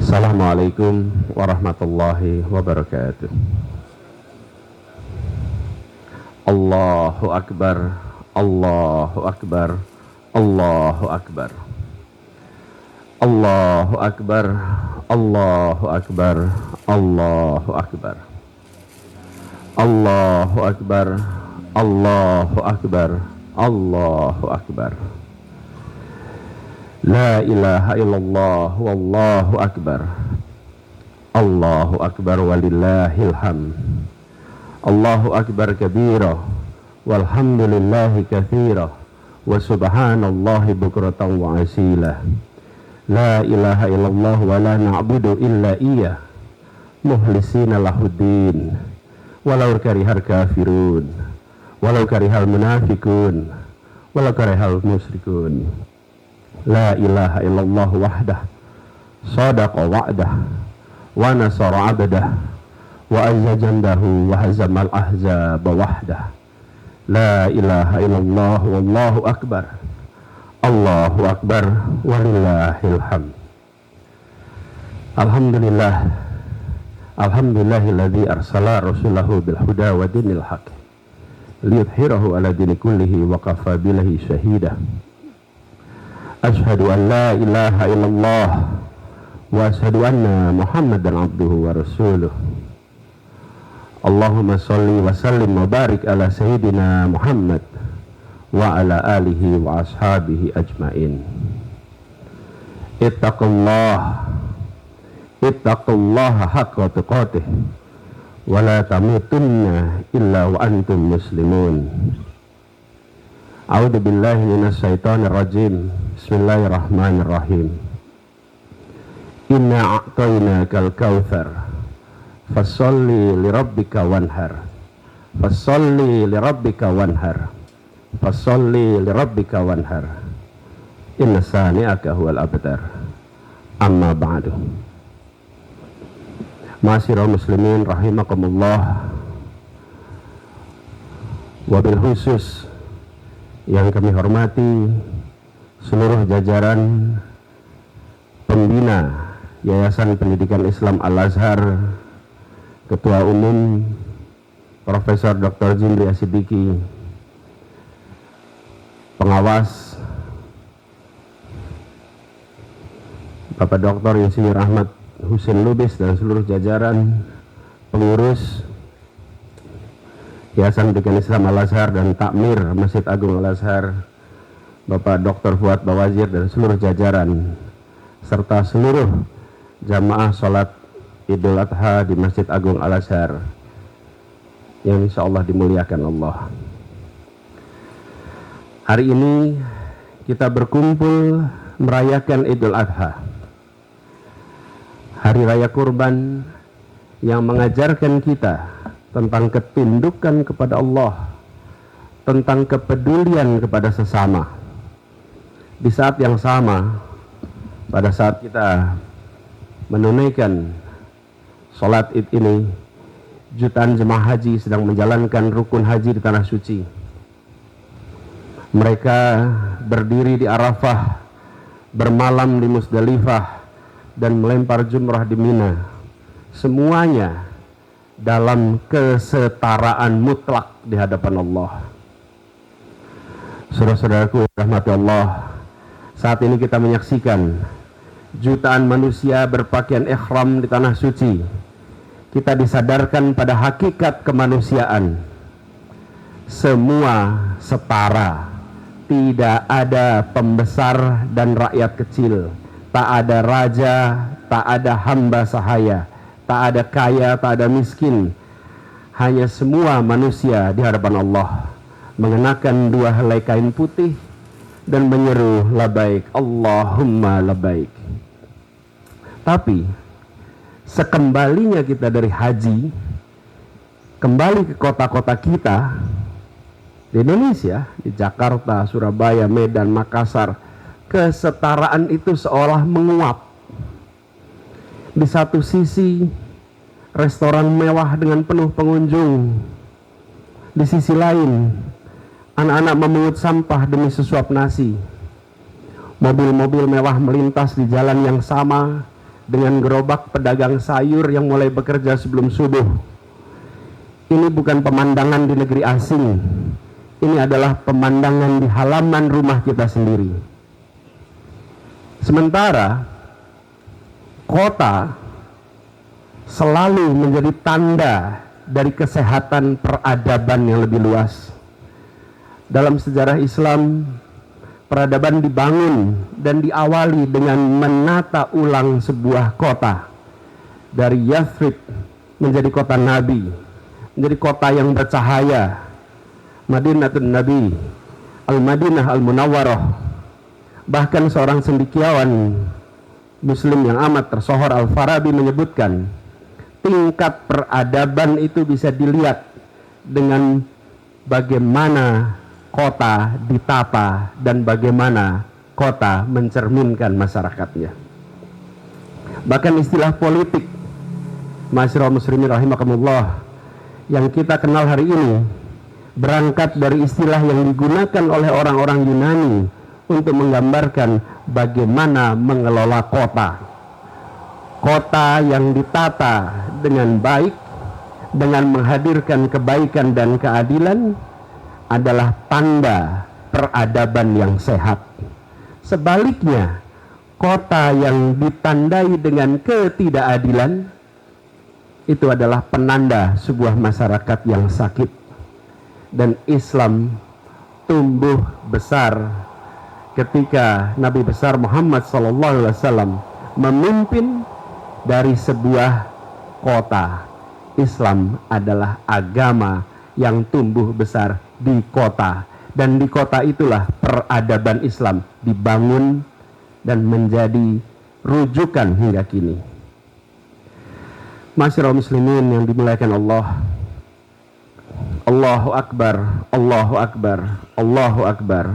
Assalamualaikum warahmatullahi wabarakatuh. Allahu Akbar, Allahu Akbar, Allahu Akbar. Allahu Akbar, Allahu Akbar, Allahu Akbar. Allahu Akbar, Allahu Akbar, Allahu Akbar. La ilaha illallah wallahu akbar. Allahu akbar walillahil hamd. Allahu akbar kabira walhamdulillahi katsira wa subhanallahi bukratan wa asila. La ilaha illallah wa la na'budu illa iyyah mukhlisina lahuddin walau karihal kafirun walau karihal munafiqun walau karihal musyrikun. La ilaha illallah wahdah sadaqa wa'dah wa nasara 'abdah wa azza jandahu wa hazamal ahzaba wahdah. La ilaha illallah wallahu akbar. Allahu akbar walillahil hamd. Alhamdulillah, alhamdulillahilladzi arsala rasulahu bil huda wa dinil haqq liyudhhirahu ala dini kullihi wa kafa billahi shahida. Ashhadu an la ilaha illallah wa ashhadu anna Muhammadan abduhu wa rasuluh. Allahumma salli wa sallim wa barik ala sayyidina Muhammad wa ala alihi wa ashabihi ajmain. Ittaqullaha haqqa tuqatih wa la tamutunna illa wa antum muslimun. A'udzu billahi minasy syaithanir rajim. Bismillahirrahmanirrahim. Inna a'tainakal kautsar fasholli lirabbika wanhar. Fasholli lirabbika wanhar. Fasholli lirabbika wanhar. Inna sani'aka huwal abtar. Amma ba'du. Ma'asyiral muslimin rahimakumullah. Wabil khusus yang kami hormati seluruh jajaran pembina Yayasan Pendidikan Islam Al-Azhar, Ketua Umum Profesor Dr. Jimri Asidiki, pengawas Bapak Dr. Insinyur Ahmad Husin Lubis dan seluruh jajaran pengurus Yayasan Pendidikan Islam Al-Azhar dan Takmir Masjid Agung Al-Azhar, Bapak Dr. Fuad Bawazir dan seluruh jajaran, serta seluruh jamaah sholat Idul Adha di Masjid Agung Al-Azhar yang insya Allah dimuliakan Allah. Hari ini kita berkumpul merayakan Idul Adha, Hari Raya Kurban yang mengajarkan kita tentang ketundukan kepada Allah, tentang kepedulian kepada sesama. Di saat yang sama, pada saat kita menunaikan sholat Id ini, jutaan jemaah haji sedang menjalankan rukun haji di Tanah Suci. Mereka berdiri di Arafah, bermalam di Musdalifah, dan melempar jumrah di Mina. Semuanya dalam kesetaraan mutlak di hadapan Allah. Saudara-saudaraku rahmati Allah, saat ini kita menyaksikan jutaan manusia berpakaian ihram di Tanah Suci. Kita disadarkan pada hakikat kemanusiaan. Semua setara, tidak ada pembesar dan rakyat kecil, tak ada raja, tak ada hamba sahaya, tak ada kaya, tak ada miskin. Hanya semua manusia di hadapan Allah mengenakan dua helai kain putih dan menyeru labaik Allahumma labaik. Tapi sekembalinya kita dari haji, kembali ke kota-kota kita di Indonesia, di Jakarta, Surabaya, Medan, Makassar, kesetaraan itu seolah menguap. Di satu sisi restoran mewah dengan penuh pengunjung, di sisi lain anak-anak memungut sampah demi sesuap nasi. Mobil-mobil mewah melintas di jalan yang sama, dengan gerobak pedagang sayur yang mulai bekerja sebelum subuh. Ini bukan pemandangan di negeri asing. Ini adalah pemandangan di halaman rumah kita sendiri. Sementara kota selalu menjadi tanda dari kesehatan peradaban yang lebih luas. Dalam sejarah Islam, peradaban dibangun dan diawali dengan menata ulang sebuah kota. Dari Yathrib menjadi kota Nabi, menjadi kota yang bercahaya, Madinatun Nabi, Al-Madinah Al-Munawwarah. Bahkan seorang cendekiawan Muslim yang amat tersohor, Al-Farabi, menyebutkan tingkat peradaban itu bisa dilihat dengan bagaimana kota ditata dan bagaimana kota mencerminkan masyarakatnya. Bahkan istilah politik, Ma'asyiral muslimin rahimakumullah, yang kita kenal hari ini berangkat dari istilah yang digunakan oleh orang-orang Yunani untuk menggambarkan bagaimana mengelola kota. Kota yang ditata dengan baik, dengan menghadirkan kebaikan dan keadilan, adalah tanda peradaban yang sehat. Sebaliknya, kota yang ditandai dengan ketidakadilan, itu adalah penanda sebuah masyarakat yang sakit. Dan Islam tumbuh besar ketika Nabi besar Muhammad SAW memimpin dari sebuah kota. Islam adalah agama yang tumbuh besar di kota, dan di kota itulah peradaban Islam dibangun dan menjadi rujukan hingga kini. Ma'asyiral muslimin yang dimuliakan Allah, Allahu Akbar, Allahu Akbar, Allahu Akbar,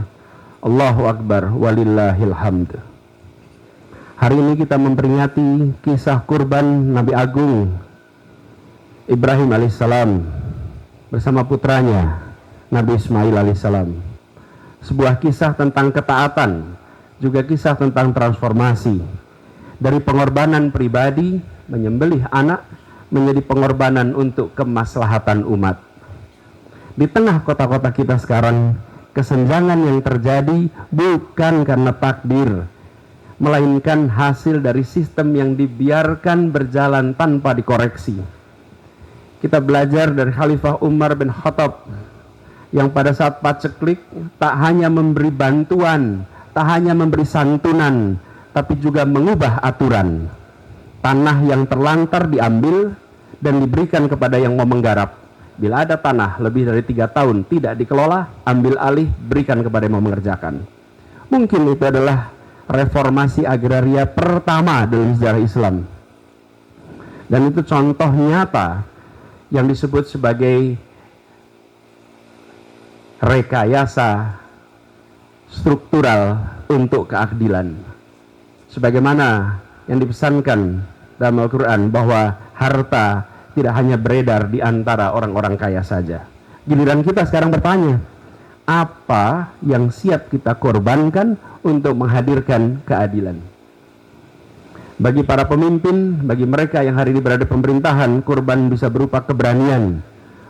Allahu Akbar, walillahil hamd. Hari ini kita memperingati kisah kurban Nabi Agung Ibrahim alaihissalam bersama putranya Nabi Ismail alaihissalam. Sebuah kisah tentang ketaatan, juga kisah tentang transformasi dari pengorbanan pribadi menyembelih anak menjadi pengorbanan untuk kemaslahatan umat. Di tengah kota-kota kita sekarang, kesenjangan yang terjadi bukan karena takdir, melainkan hasil dari sistem yang dibiarkan berjalan tanpa dikoreksi. Kita belajar dari Khalifah Umar bin Khattab yang pada saat paceklik tak hanya memberi bantuan, tak hanya memberi santunan, tapi juga mengubah aturan. Tanah yang terlantar diambil dan diberikan kepada yang mau menggarap. Bila ada tanah lebih dari 3 tahun tidak dikelola, ambil alih, berikan kepada yang mau mengerjakan. Mungkin itu adalah reformasi agraria pertama dalam sejarah Islam. Dan itu contoh nyata yang disebut sebagai rekayasa struktural untuk keadilan. Sebagaimana yang dipesankan dalam Al-Quran bahwa harta tidak hanya beredar di antara orang-orang kaya saja. Giliran kita sekarang bertanya, apa yang siap kita korbankan untuk menghadirkan keadilan? Bagi para pemimpin, bagi mereka yang hari ini berada di pemerintahan, kurban bisa berupa keberanian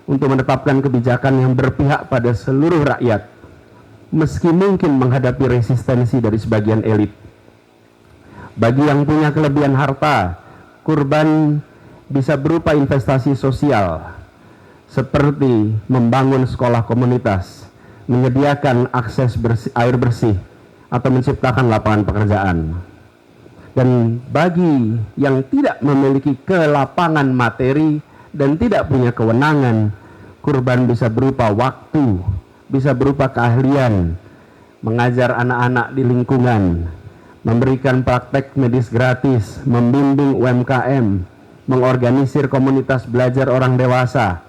untuk menetapkan kebijakan yang berpihak pada seluruh rakyat, meski mungkin menghadapi resistensi dari sebagian elit. Bagi yang punya kelebihan harta, kurban bisa berupa investasi sosial, seperti membangun sekolah komunitas, menyediakan akses air bersih, atau menciptakan lapangan pekerjaan. Dan bagi yang tidak memiliki kelapangan materi dan tidak punya kewenangan, kurban bisa berupa waktu, bisa berupa keahlian, mengajar anak-anak di lingkungan, memberikan praktek medis gratis, membimbing UMKM, mengorganisir komunitas belajar orang dewasa.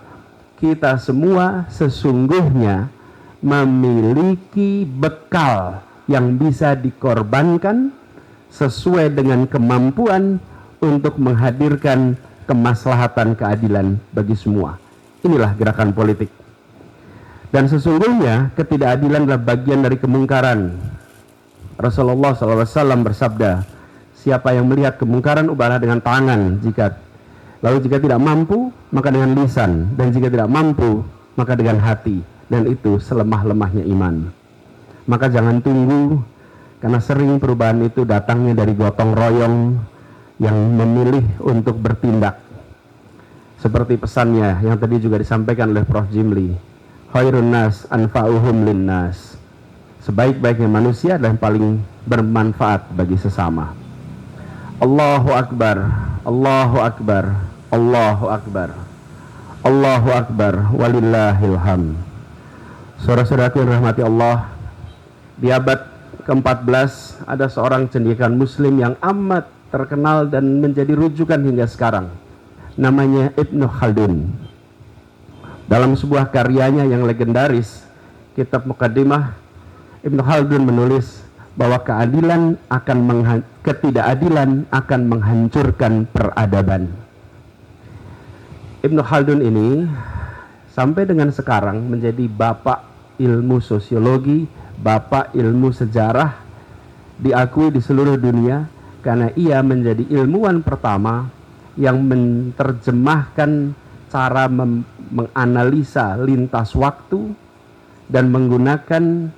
Kita semua sesungguhnya memiliki bekal yang bisa dikorbankan sesuai dengan kemampuan untuk menghadirkan kemaslahatan keadilan bagi semua. Inilah gerakan politik. Dan sesungguhnya ketidakadilan adalah bagian dari kemungkaran. Rasulullah SAW bersabda, Siapa yang melihat kemungkaran, ubahlah dengan tangan. Lalu jika tidak mampu, maka dengan lisan. Dan jika tidak mampu, maka dengan hati. Dan itu selemah-lemahnya iman. Maka jangan tunggu, karena sering perubahan itu datangnya dari gotong royong yang memilih untuk bertindak. Seperti pesannya yang tadi juga disampaikan oleh Prof. Jimli. Khairun nas anfa'uhum linnas. Sebaik-baiknya manusia adalah yang paling bermanfaat bagi sesama. Allahu Akbar, Allahu Akbar, Allahu Akbar, Allahu Akbar, walillahil hamd. Saudara-saudaraku yang rahmati Allah, di abad ke-14 ada seorang cendekiawan muslim yang amat terkenal dan menjadi rujukan hingga sekarang. Namanya Ibnu Khaldun. Dalam sebuah karyanya yang legendaris, kitab Muqaddimah, Ibnu Khaldun menulis bahwa ketidakadilan akan menghancurkan peradaban. Ibnu Khaldun ini sampai dengan sekarang menjadi bapak ilmu sosiologi, bapak ilmu sejarah, diakui di seluruh dunia karena ia menjadi ilmuwan pertama yang menerjemahkan cara menganalisa lintas waktu dan menggunakan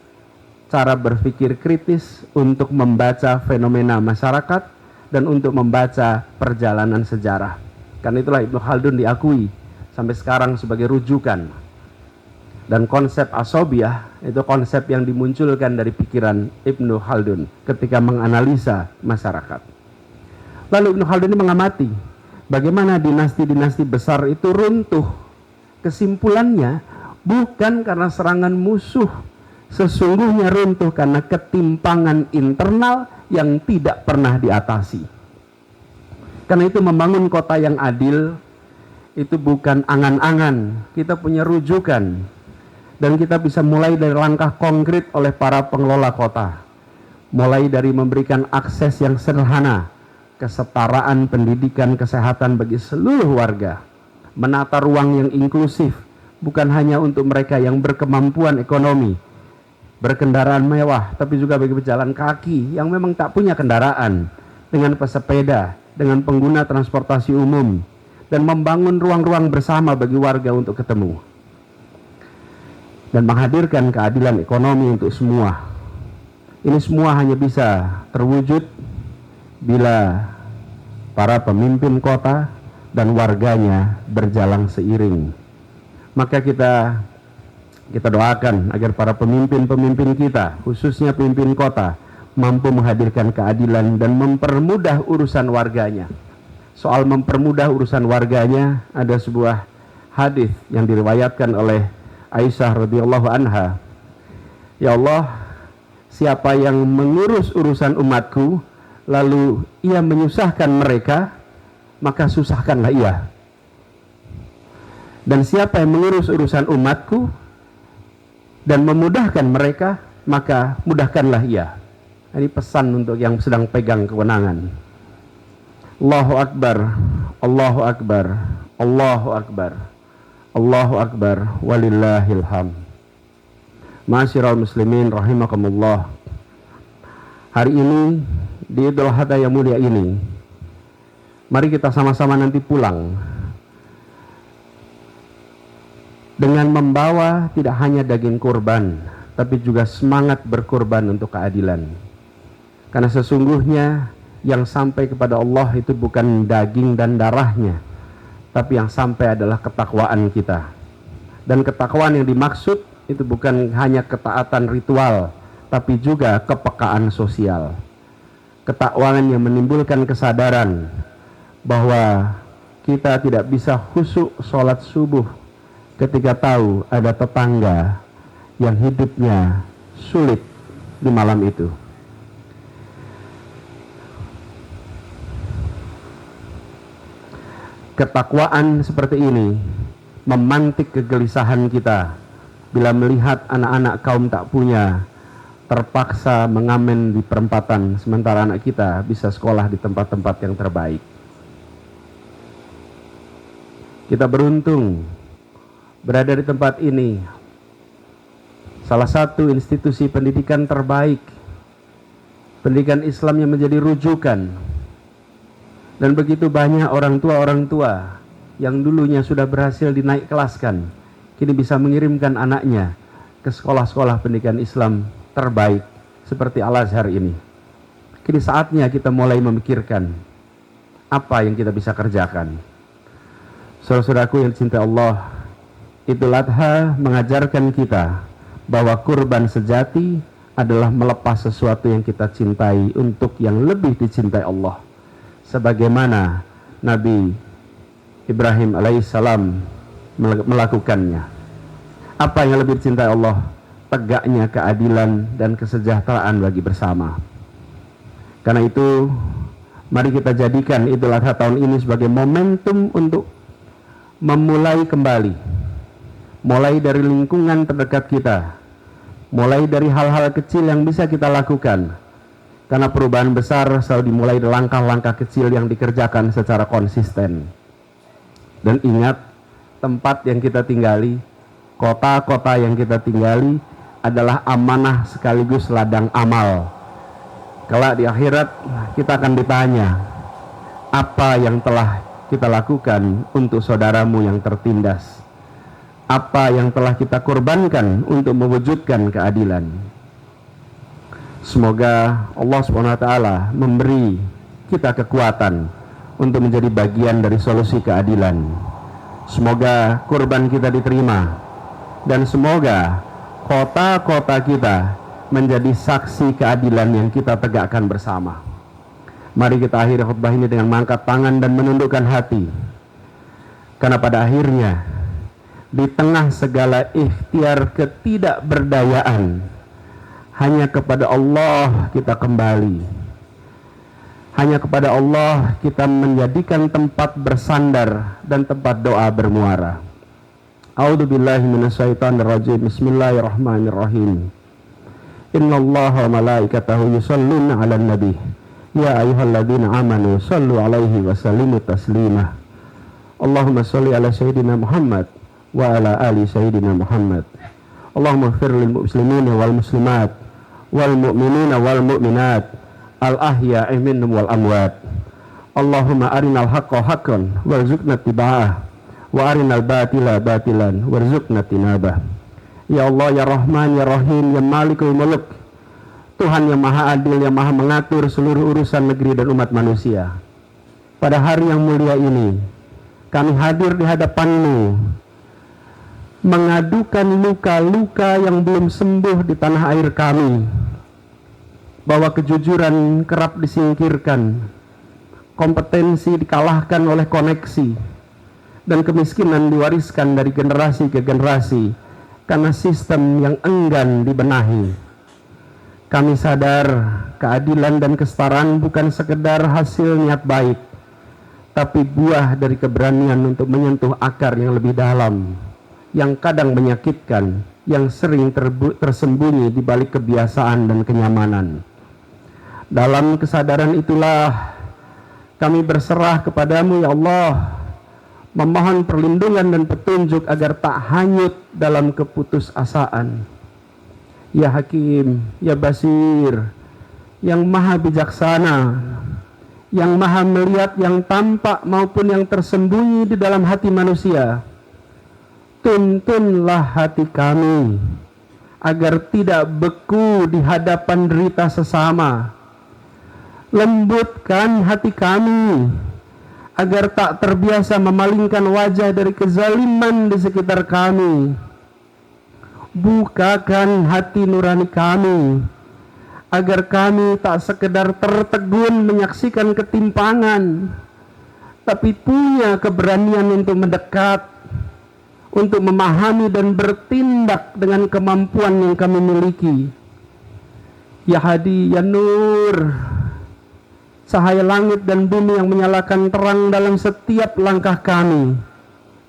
cara berpikir kritis untuk membaca fenomena masyarakat dan untuk membaca perjalanan sejarah. Karena itulah Ibnu Khaldun diakui sampai sekarang sebagai rujukan. Dan konsep asobiah itu konsep yang dimunculkan dari pikiran Ibnu Khaldun ketika menganalisa masyarakat. Lalu Ibnu Khaldun ini mengamati bagaimana dinasti-dinasti besar itu runtuh. Kesimpulannya bukan karena serangan musuh, sesungguhnya runtuh karena ketimpangan internal yang tidak pernah diatasi. Karena itu membangun kota yang adil itu bukan angan-angan, kita punya rujukan. Dan kita bisa mulai dari langkah konkret oleh para pengelola kota. Mulai dari memberikan akses yang sederhana, kesetaraan pendidikan, kesehatan bagi seluruh warga. Menata ruang yang inklusif, bukan hanya untuk mereka yang berkemampuan ekonomi, berkendaraan mewah, tapi juga bagi pejalan kaki yang memang tak punya kendaraan, dengan pesepeda, dengan pengguna transportasi umum, dan membangun ruang-ruang bersama bagi warga untuk ketemu. Dan menghadirkan keadilan ekonomi untuk semua. Ini semua hanya bisa terwujud bila para pemimpin kota dan warganya berjalan seiring. Maka kita doakan agar para pemimpin-pemimpin kita, khususnya pemimpin kota, mampu menghadirkan keadilan dan mempermudah urusan warganya. Soal mempermudah urusan warganya, ada sebuah hadis yang diriwayatkan oleh Aisyah radhiyallahu anha. Ya Allah, siapa yang mengurus urusan umatku, lalu ia menyusahkan mereka, maka susahkanlah ia. Dan siapa yang mengurus urusan umatku dan memudahkan mereka, maka mudahkanlah ia. Ini pesan untuk yang sedang pegang kewenangan. Allahu Akbar, Allahu Akbar, Allahu Akbar, Allahu Akbar, walillahil hamd. Ma'asyiral muslimin rahimakumullah. Hari ini di Idul Adha yang mulia ini, mari kita sama-sama nanti pulang dengan membawa tidak hanya daging kurban, tapi juga semangat berkurban untuk keadilan. Karena sesungguhnya yang sampai kepada Allah itu bukan daging dan darahnya, tapi yang sampai adalah ketakwaan kita. Dan ketakwaan yang dimaksud itu bukan hanya ketaatan ritual, tapi juga kepekaan sosial. Ketakwaan yang menimbulkan kesadaran bahwa kita tidak bisa khusyuk sholat subuh ketika tahu ada tetangga yang hidupnya sulit di malam itu. Ketakwaan seperti ini memantik kegelisahan kita bila melihat anak-anak kaum tak punya terpaksa mengamen di perempatan, sementara anak kita bisa sekolah di tempat-tempat yang terbaik. Kita beruntung berada di tempat ini, salah satu institusi pendidikan terbaik, pendidikan Islam yang menjadi rujukan Dan begitu banyak orang tua yang dulunya sudah berhasil dinaik kelaskan, kini bisa mengirimkan anaknya ke sekolah-sekolah pendidikan Islam terbaik seperti Al-Azhar ini. Kini saatnya kita mulai memikirkan apa yang kita bisa kerjakan. Saudara-saudaraku yang dicintai Allah, Idul Adha mengajarkan kita bahwa kurban sejati adalah melepas sesuatu yang kita cintai untuk yang lebih dicintai Allah, sebagaimana Nabi Ibrahim alaihissalam melakukannya. Apa yang lebih dicintai Allah? Tegaknya keadilan dan kesejahteraan bagi bersama. Karena itu, mari kita jadikan Idul Adha tahun ini sebagai momentum untuk memulai kembali, mulai dari lingkungan terdekat kita, mulai dari hal-hal kecil yang bisa kita lakukan, karena perubahan besar selalu dimulai dari langkah-langkah kecil yang dikerjakan secara konsisten. Dan ingat, tempat yang kita tinggali, kota-kota yang kita tinggali adalah amanah sekaligus ladang amal. Kelak di akhirat kita akan ditanya, apa yang telah kita lakukan untuk saudaramu yang tertindas? Apa yang telah kita korbankan untuk mewujudkan keadilan? Semoga Allah SWT memberi kita kekuatan untuk menjadi bagian dari solusi keadilan. Semoga kurban kita diterima, dan semoga kota-kota kita menjadi saksi keadilan yang kita tegakkan bersama. Mari kita akhiri khutbah ini dengan mengangkat tangan dan menundukkan hati. Karena pada akhirnya, di tengah segala ikhtiar ketidakberdayaan, hanya kepada Allah kita kembali. Hanya kepada Allah kita menjadikan tempat bersandar dan tempat doa bermuara. A'udzubillahi minasyaitonirrajim. Bismillahirrahmanirrahim. Innallaha wa malaikatahu yusholluna 'alan nabi. Ya ayyuhalladzina amanu shallu 'alaihi wa sallimu taslima. Allahumma shalli ala sayyidina Muhammad wa ala ali sayyidina Muhammad. Allahumma ighfir lil muslimina wal muslimat wal mu'minina wal mu'minat al ahya'i minhum wal amwat. Allahumma arinal haqqa haqqan warzuqna ittiba'ah wa arinal batila batilan warzuqna tinabah. Ya Allah, ya Rahman, ya Rahim, ya Malikul Mulk, Tuhan yang maha adil, yang maha mengatur seluruh urusan negeri dan umat manusia. Pada hari yang mulia ini, kami hadir di hadapan-Mu, mengadukan luka-luka yang belum sembuh di tanah air kami, bahwa kejujuran kerap disingkirkan, kompetensi dikalahkan oleh koneksi, dan kemiskinan diwariskan dari generasi ke generasi karena sistem yang enggan dibenahi. Kami sadar keadilan dan kesetaraan bukan sekedar hasil niat baik, tapi buah dari keberanian untuk menyentuh akar yang lebih dalam, yang kadang menyakitkan, yang sering tersembunyi di balik kebiasaan dan kenyamanan. Dalam kesadaran itulah kami berserah kepadamu, ya Allah, memohon perlindungan dan petunjuk agar tak hanyut dalam keputusasaan. Ya Hakim, ya Basir, yang maha bijaksana, yang maha melihat yang tampak maupun yang tersembunyi di dalam hati manusia, tuntunlah hati kami agar tidak beku di hadapan derita sesama. Lembutkan hati kami agar tak terbiasa memalingkan wajah dari kezaliman di sekitar kami. Bukakan hati nurani kami agar kami tak sekedar tertegun menyaksikan ketimpangan, tapi punya keberanian untuk mendekat, untuk memahami dan bertindak dengan kemampuan yang kami miliki. Ya Hadi, ya Nur, cahaya langit dan bumi yang menyalakan terang dalam setiap langkah kami,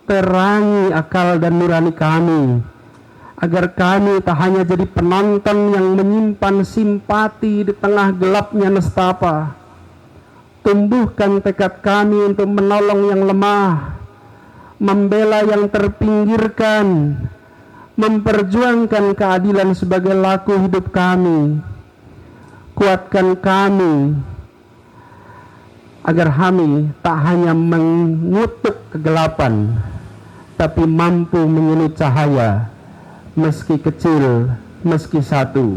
terangi akal dan nurani kami, agar kami tak hanya jadi penonton yang menyimpan simpati di tengah gelapnya nestapa. Tumbuhkan tekad kami untuk menolong yang lemah, membela yang terpinggirkan, memperjuangkan keadilan sebagai laku hidup kami. Kuatkan kami agar kami tak hanya mengutuk kegelapan, tapi mampu menyinut cahaya, meski kecil, meski satu.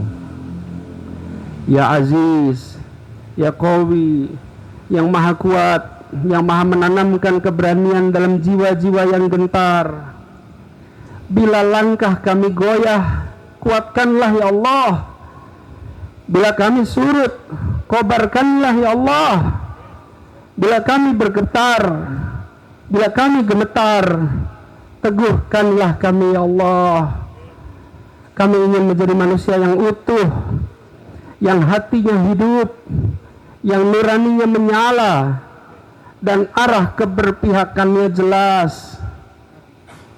Ya Aziz, Ya Qawi, yang maha kuat, yang maha menanamkan keberanian dalam jiwa-jiwa yang gentar. Bila langkah kami goyah, kuatkanlah ya Allah. Bila kami surut, kobarkanlah ya Allah. Bila kami bergetar, bila kami gemetar, teguhkanlah kami ya Allah. Kami ingin menjadi manusia yang utuh, yang hatinya hidup, yang nuraninya menyala, dan arah keberpihakannya jelas.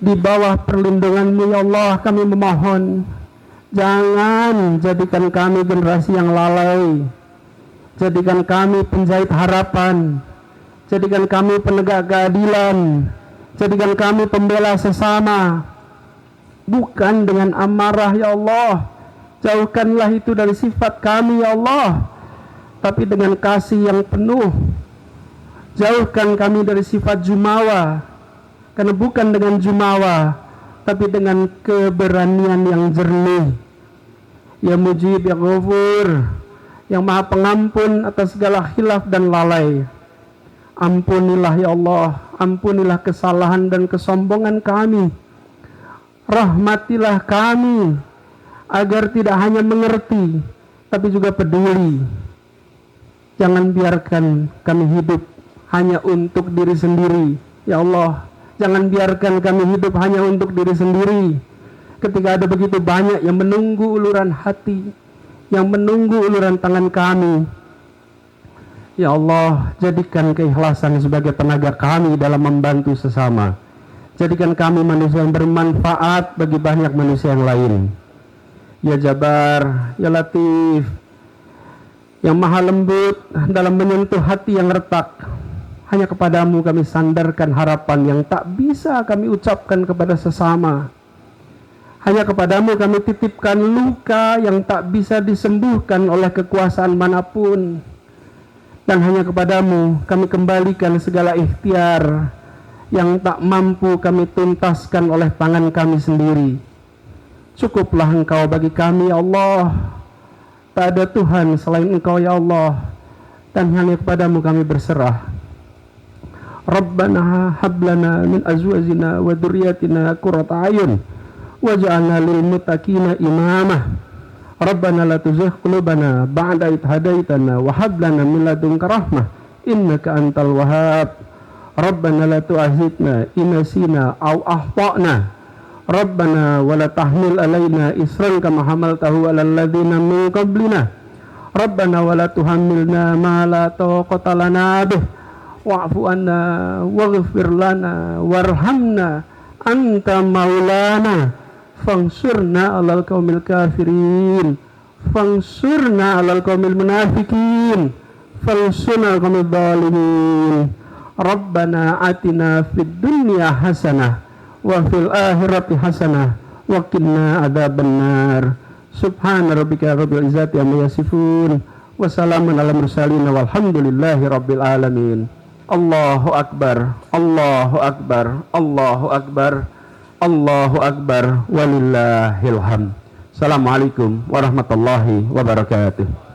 Di bawah perlindungan-Mu ya Allah kami memohon, jangan jadikan kami generasi yang lalai, jadikan kami penjahit harapan, jadikan kami penegak keadilan, jadikan kami pembela sesama, bukan dengan amarah ya Allah. Jauhkanlah itu dari sifat kami ya Allah, tapi dengan kasih yang penuh. Jauhkan kami dari sifat jumawa, karena bukan dengan jumawa, tapi dengan keberanian yang jernih. Ya Mujib, Ya Ghafur, yang maha pengampun atas segala khilaf dan lalai. Ampunilah ya Allah, ampunilah kesalahan dan kesombongan kami. Rahmatilah kami, agar tidak hanya mengerti, tapi juga peduli. Jangan biarkan kami hidup hanya untuk diri sendiri, ya Allah. Jangan biarkan kami hidup hanya untuk diri sendiri, ketika ada begitu banyak yang menunggu uluran hati, yang menunggu uluran tangan kami. Ya Allah, jadikan keikhlasan sebagai tenaga kami dalam membantu sesama. Jadikan kami manusia yang bermanfaat bagi banyak manusia yang lain. Ya Jabar, Ya Latif, yang maha lembut dalam menyentuh hati yang retak. Hanya kepadamu kami sandarkan harapan yang tak bisa kami ucapkan kepada sesama. Hanya kepadamu kami titipkan luka yang tak bisa disembuhkan oleh kekuasaan manapun. Dan hanya kepadamu kami kembalikan segala ikhtiar yang tak mampu kami tuntaskan oleh tangan kami sendiri. Cukuplah Engkau bagi kami ya Allah. Tak ada Tuhan selain Engkau ya Allah. Dan hanya kepadamu kami berserah. Rabbana hablana min azwajina wa dzurriyyatina qurrata a'yun waj'alna lil muttaqina imama. Rabbana la tuzigh qulubana ba'da idh hadaitana wa hab lana min ladunka rahmah innaka antal wahhab. Rabbana la tu'akhidhna in nasina aw akhtana. Rabbana wa la tahmil alaina isran kama hamaltahu 'alal ladzina min qablina. Rabbana wa la tuhammilna ma la taqata lana bih. Wa'fu anna waghfir lana warhamna anta maulana fangsurna 'alal qaumil kafirin fangsurna 'alal qaumil munafiqin fangsurna 'alal qaumil zalimin. Rabbana atina fid dunya hasanah wa fil akhirati hasanah wa qina adzabannar. Subhana rabbika rabbil izzati amma yasifun wa salamun alal mursalin walhamdulillahi rabbil alamin. Allahu Akbar, Allahu Akbar, Allahu Akbar, Allahu Akbar, walillahil hamd. Assalamualaikum warahmatullahi wabarakatuh.